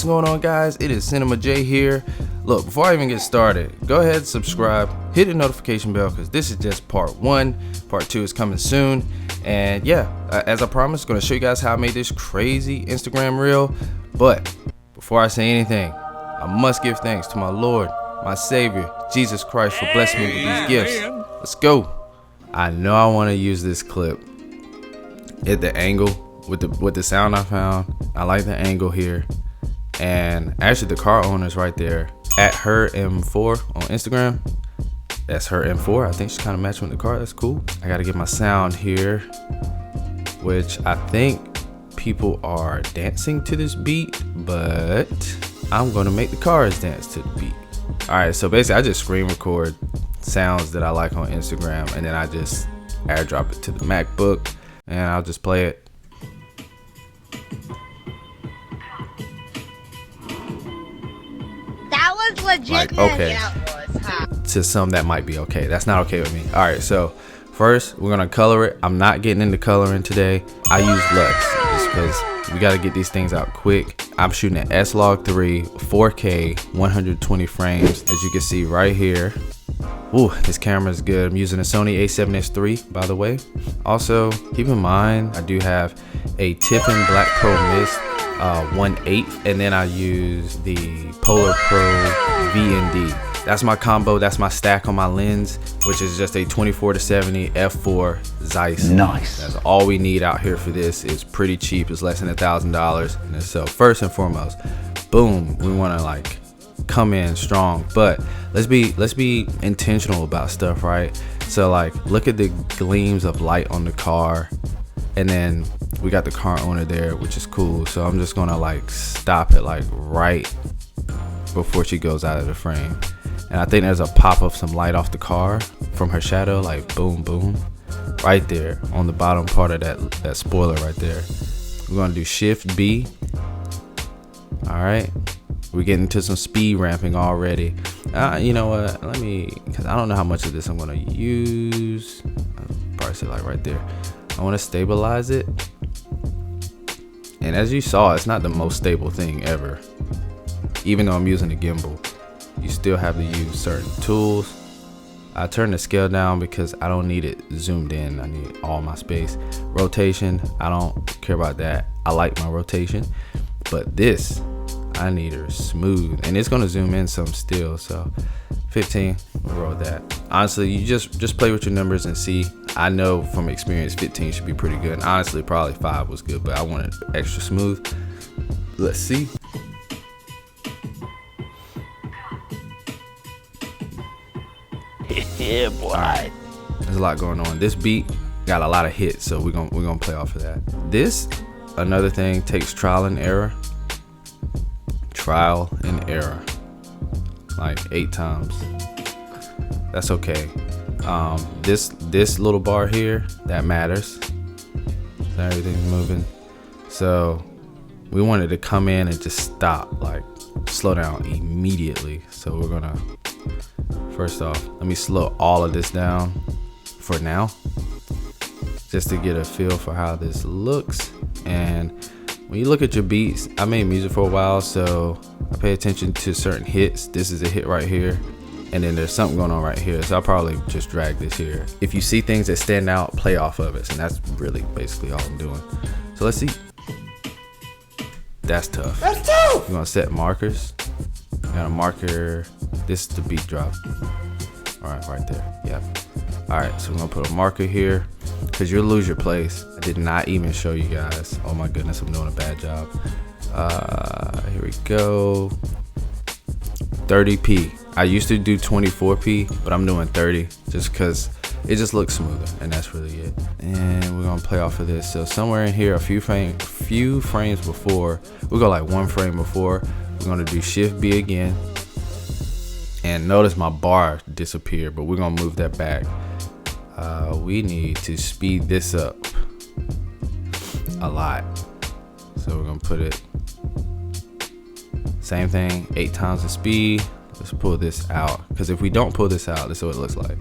going on, guys? It is Cinema J here. Look, before I even get started, go ahead, subscribe, hit the notification bell, because this is just part 1. Part 2 is coming soon. And yeah, as I promised, going to show you guys how I made this crazy Instagram reel. But before I say anything, I must give thanks to my Lord, my Savior, Jesus Christ, for blessing me with these gifts. Let's go. I know I want to use this clip at the angle with the sound I found. I like the angle here. And actually the car owner's right there at her M4 on Instagram. That's her M4. I think she's kind of matching with the car. That's cool. I got to get my sound here, which I think people are dancing to this beat, but I'm going to make the cars dance to the beat. All right, so basically I just screen record sounds that I like on Instagram, and then I just airdrop it to the MacBook, and I'll just play it. That was legit. Like, okay. That was, huh? To some that might be okay. That's not okay with me. All right, so first we're gonna color it. I'm not getting into coloring today. I use Lux just because we got to get these things out quick. I'm shooting at S-Log3 4K 120 frames, as you can see right here. Ooh, this camera is good. I'm using a Sony a7S III, by the way. Also, keep in mind I do have a Tiffen Black Pro Mist 1/8, and then I use the Polar Pro VND. That's my combo. That's my stack on my lens, which is just a 24-70 f4 Zeiss. Nice. That's all we need out here for this. It's pretty cheap. It's less than $1,000. And so first and foremost, boom, we want to like come in strong, but let's be intentional about stuff, right? So like, look at the gleams of light on the car, and then we got the car owner there, which is cool. So I'm just gonna like stop it like right before she goes out of the frame. And I think there's a pop of some light off the car from her shadow, like boom, boom, right there on the bottom part of that spoiler right there. We're gonna do Shift B. All right, we're getting to some speed ramping already. You know what? Let me, because I don't know how much of this I'm gonna use. I'll probably say like right there. I want to stabilize it. And as you saw, it's not the most stable thing ever. Even though I'm using a gimbal, you still have to use certain tools. I turn the scale down because I don't need it zoomed in. I need all my space. Rotation, I don't care about that. I like my rotation, but this, I need her smooth, and it's gonna zoom in some still. So 15, we'll roll with that. Honestly, you just play with your numbers and see. I know from experience 15 should be pretty good. And honestly, probably 5 was good, but I wanted extra smooth. Let's see. Yeah, boy. Right. There's a lot going on. This beat got a lot of hits, so we're gonna play off of that. This, another thing, takes trial and error. Trial and error, like 8 times. That's okay. This little bar here, that matters. So everything's moving. So we wanted to come in and just stop, like slow down immediately. So we're gonna, first off, let me slow all of this down for now, just to get a feel for how this looks. And when you look at your beats, I made music for a while, so I pay attention to certain hits. This is a hit right here, and then there's something going on right here, so I'll probably just drag this here. If you see things that stand out, play off of it, and that's really basically all I'm doing. So let's see. That's tough. That's tough. You're gonna set markers. You got a marker. This is the beat drop. All right there. Yep. All right, so we're gonna put a marker here, because you'll lose your place. I did not even show you guys. Oh my goodness, I'm doing a bad job. Here we go. 30p. I used to do 24p, but I'm doing 30 just because it just looks smoother, and that's really it. And we're gonna play off of this. So somewhere in here, a few frames before, we'll go like 1 frame before. We're gonna do Shift B again. And notice my bar disappeared, but we're gonna move that back. We need to speed this up a lot. So we're gonna put it, same thing, 8 times the speed. Let's pull this out, because if we don't pull this out, this is what it looks like.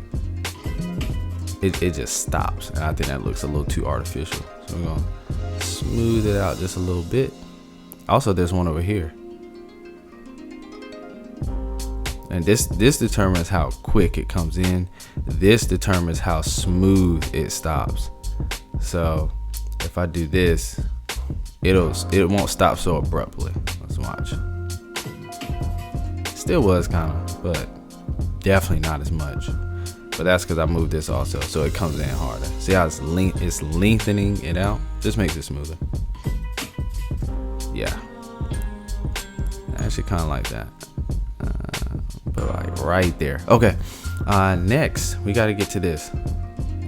It just stops, and I think that looks a little too artificial. So we're gonna smooth it out just a little bit. Also, there's one over here. And this determines how quick it comes in. This determines how smooth it stops. So if I do this, it won't stop so abruptly. Let's watch. Still was kind of, but definitely not as much. But that's because I moved this also, so it comes in harder. See how it's lengthening it out? This makes it smoother. Yeah, actually kind of like that, but like right there. Okay, next we got to get to this,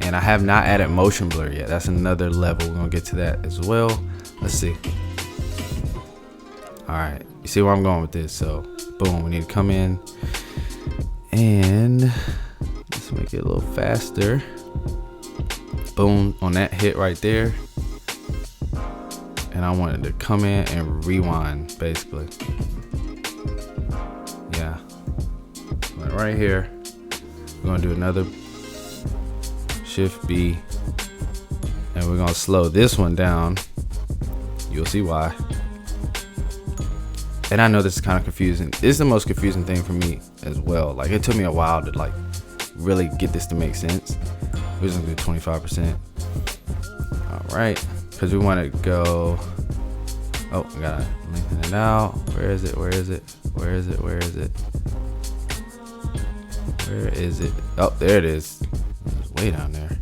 and I have not added motion blur yet. That's another level. We're gonna get to that as well. Let's see. All right, you see where I'm going with this? So boom, we need to come in and let's make it a little faster. Boom, on that hit right there. And I wanted to come in and rewind, basically. Yeah. Like right here, we're gonna do another Shift B, and we're gonna slow this one down. You'll see why. And I know this is kind of confusing. This is the most confusing thing for me as well. Like, it took me a while to like really get this to make sense. We're just gonna do 25%. All right. Because we want to go, oh, I gotta lengthen it out. Where is it? Where is it? Where is it? Where is it? Where is it? Oh, there it is. It's way down there.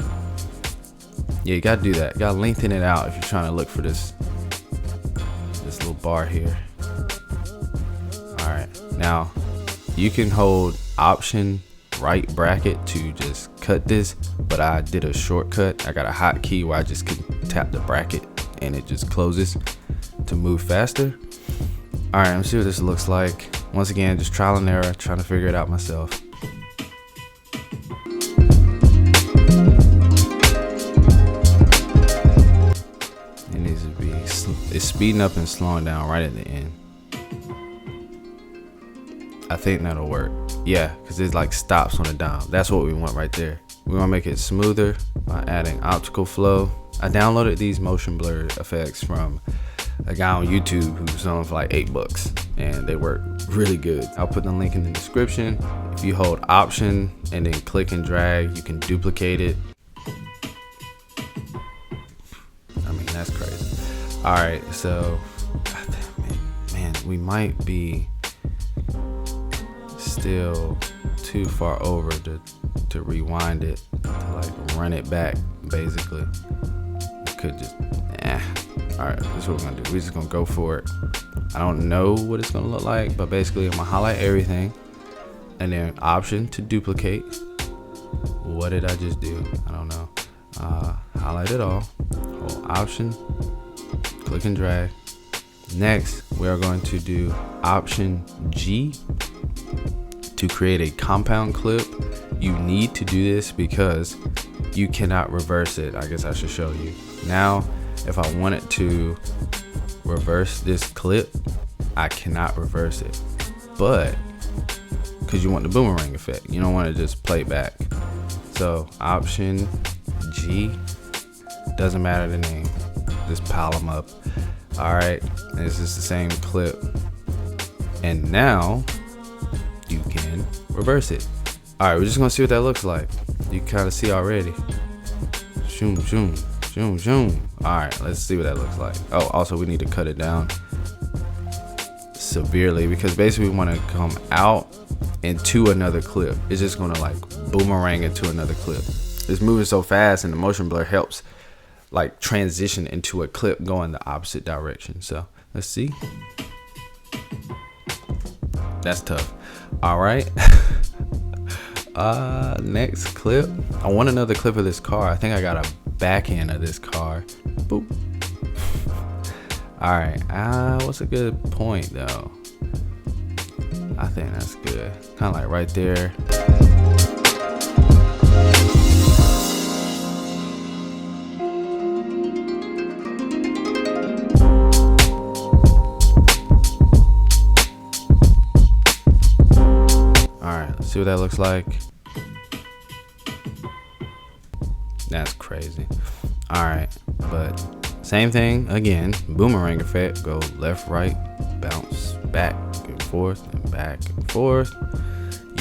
Yeah, you gotta do that. You gotta lengthen it out if you're trying to look for this little bar here. All right, now you can hold Option right bracket to just cut this, but I did a shortcut. I got a hotkey where I just can tap the bracket and it just closes to move faster. All right, let's see what this looks like. Once again, just trial and error, trying to figure it out myself. It needs to be, it's speeding up and slowing down right at the end. I think that'll work. Yeah, because it like stops on a dime. That's what we want right there. We want to make it smoother by adding optical flow. I downloaded these motion blur effects from a guy on YouTube who's selling for like $8, and they work really good. I'll put the link in the description. If you hold Option and then click and drag, you can duplicate it. I mean, that's crazy. All right, so man, we might be still too far over to rewind it, to like run it back, basically. Could just all right, this is what we're gonna do. We're just gonna go for it. I don't know what it's gonna look like, but basically I'm gonna highlight everything and then Option to duplicate. What did I just do? I don't know. Highlight it all, hold Option, click and drag. Next we are going to do Option G to create a compound clip. You need to do this because you cannot reverse it. I guess I should show you. Now, if I wanted to reverse this clip, I cannot reverse it. But, because you want the boomerang effect, you don't want to just play back. So, Option G, doesn't matter the name, just pile them up. All right, and it's just the same clip. And now, you can reverse it. All right, we're just gonna see what that looks like. You can kind of see already. Zoom, zoom, zoom, zoom. All right, let's see what that looks like. Oh, also we need to cut it down severely because basically we want to come out into another clip. It's just gonna like boomerang into another clip. It's moving so fast, and the motion blur helps like transition into a clip going the opposite direction. So let's see. That's tough. All right. Next clip. I want another clip of this car. I think I got a back end of this car. Boop. All right. What's a good point though? I think that's good. Kind of like right there. See what that looks like. That's crazy. All right, but same thing again. Boomerang effect. Go left, right, bounce back and forth and back and forth.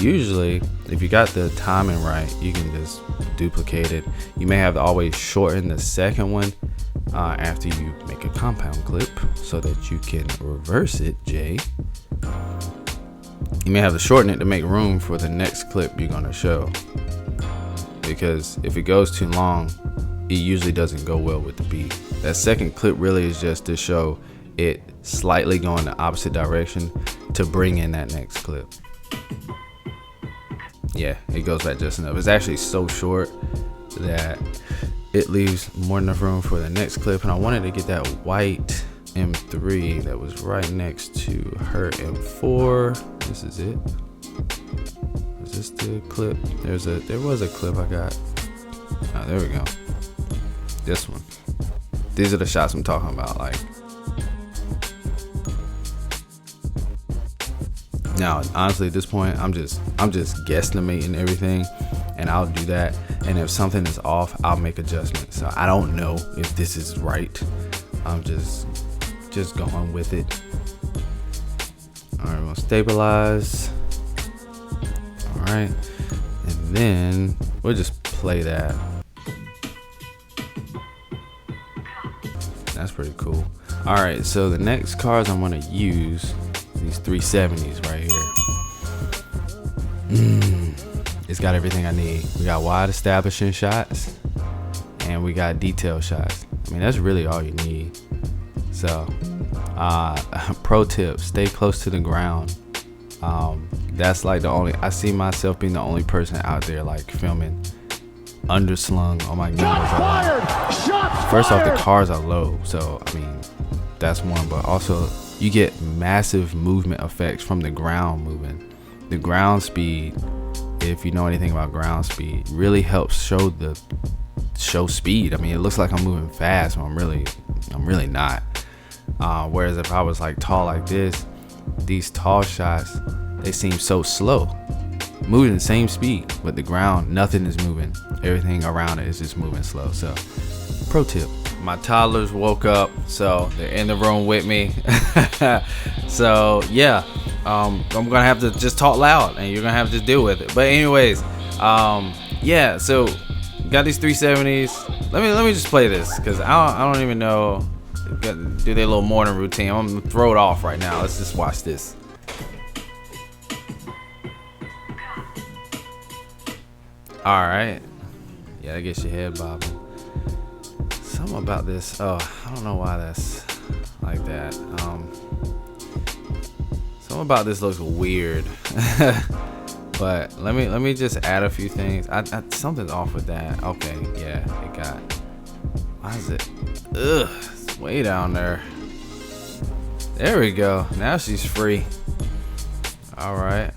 Usually, if you got the timing right, you can just duplicate it. You may have to always shorten the second one after you make a compound clip so that you can reverse it, Jay. You may have to shorten it to make room for the next clip you're gonna show, because if it goes too long, it usually doesn't go well with the beat. That second clip really is just to show it slightly going the opposite direction to bring in that next clip. Yeah, it goes back just enough. It's actually so short that it leaves more than enough room for the next clip, and I wanted to get that white M3 that was right next to her M4. This is it. Is this the clip? There was a clip I got. Oh, there we go. This one. These are the shots I'm talking about. Like, now, honestly, at this point, I'm just guesstimating everything, and I'll do that. And if something is off, I'll make adjustments. So I don't know if this is right. I'm just going with it. All right, we'll stabilize. All right, and then we'll just play that. That's pretty cool. All right, so the next cards I'm gonna use, these 370s right here. It's got everything I need. We got wide establishing shots, and we got detail shots. I mean, that's really all you need. So, pro tip: stay close to the ground. That's like the only. I see myself being the only person out there like filming underslung on my gimbals. First off, the cars are low, so I mean, that's one. But also, you get massive movement effects from the ground moving. The ground speed, if you know anything about ground speed, really helps show speed. I mean, it looks like I'm moving fast, but I'm really not. Whereas if I was like tall like this, these tall shots, they seem so slow, moving the same speed, but the ground, nothing is moving. Everything around it is just moving slow. So, pro tip. My toddlers woke up, so they're in the room with me. So yeah, I'm gonna have to just talk loud, and you're gonna have to deal with it. But anyways, yeah. So got these 370s. Let me just play this, because I don't even know. Do their little morning routine. I'm gonna throw it off right now. Let's just watch this. All right. Yeah, I guess your head bobbing. Something about this. Oh, I don't know why that's like that. Something about this looks weird. But let me just add a few things. Something's off with that. Okay, yeah, it got. Why is it? Ugh, it's way down there. There we go. Now she's free. All right.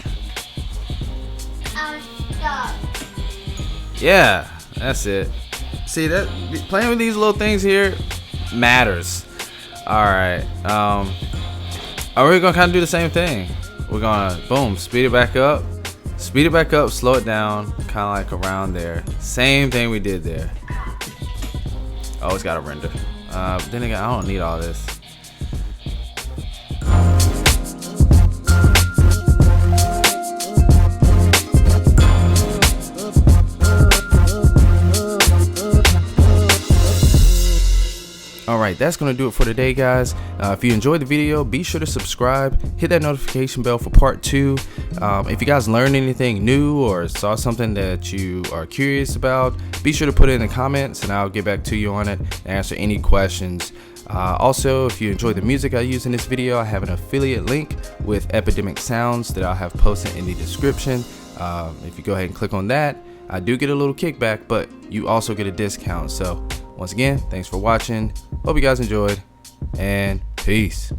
Yeah, that's it. See, that playing with these little things here matters. All right. Are we gonna kind of do the same thing? We're gonna boom, speed it back up, slow it down, kind of like around there. Same thing we did there. Oh, it's gotta render. But then again, I don't need all this. Alright, that's going to do it for today, guys. If you enjoyed the video, be sure to subscribe, hit that notification bell for part 2. If you guys learned anything new or saw something that you are curious about, be sure to put it in the comments and I'll get back to you on it and answer any questions. Also, if you enjoyed the music I used in this video, I have an affiliate link with Epidemic Sounds that I'll have posted in the description. If you go ahead and click on that, I do get a little kickback, but you also get a discount. So once again, thanks for watching. Hope you guys enjoyed, and peace.